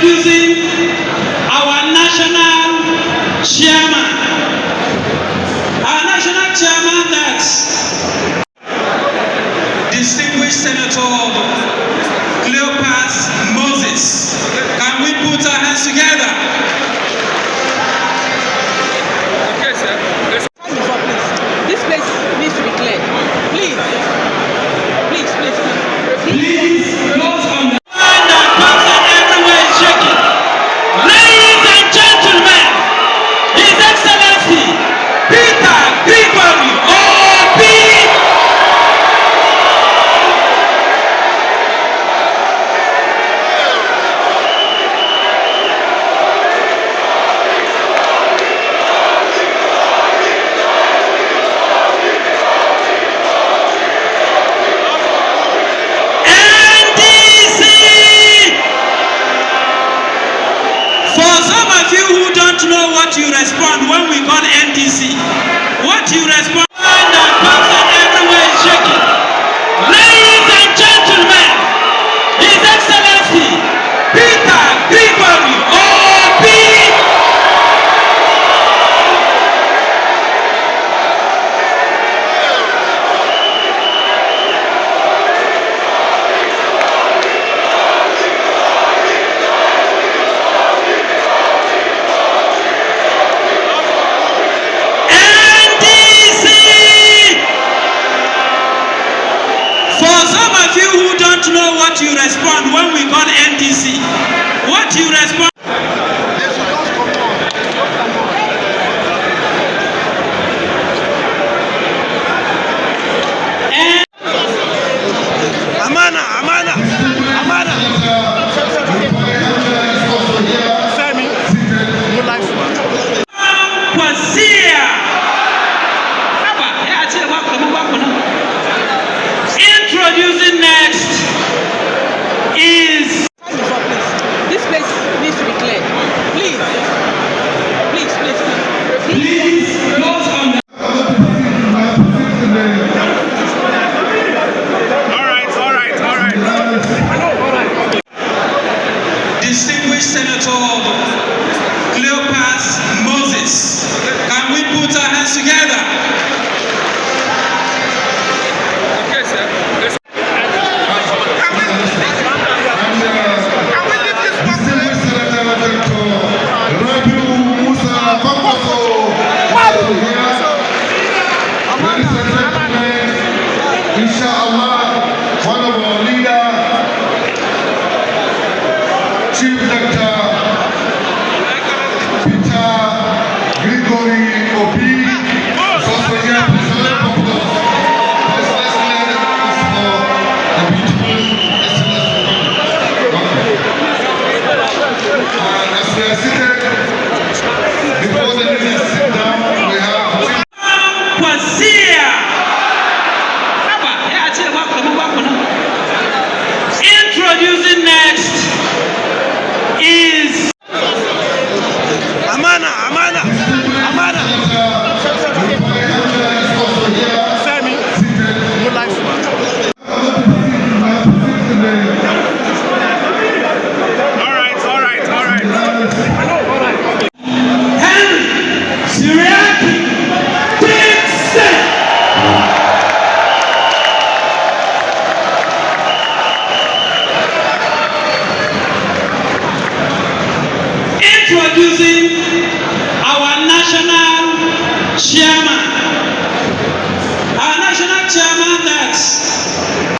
Introducing our national chairman. Our national chairman, that's distinguished Senator Cleopas Moses. Can we put our hands together? Okay, sir. This place needs to be cleared. Please. Please, those on the line that comes and everywhere is shaking. Ladies and gentlemen, His Excellency Peter Gregory Obi. NDC. For some of you who don't know what you respond when we call NDC, what you respond that comes and everywhere is shaking. Ladies and gentlemen, His Excellency Peter Gregory Obi. NDC. For some of you who don't know what you respond when we call NDC, what you respond. Amana. Femi, no life. Kwazia. Introducing next is This place needs to be cleared. Please. please those on the All right. distinguished Senator Cleopas Moses. Can we put our hands together? Okay, sir. Inshallah, one of our leader, Chief Doctor Peter Gregory Obi, is also here to celebrate applause. His Excellency is for the beautiful and as we are seated, before the leaders sit down, we have Kwazia. Introducing next is Amana. Femi, no life. All right. Henry Siriaki Dixon. Introducing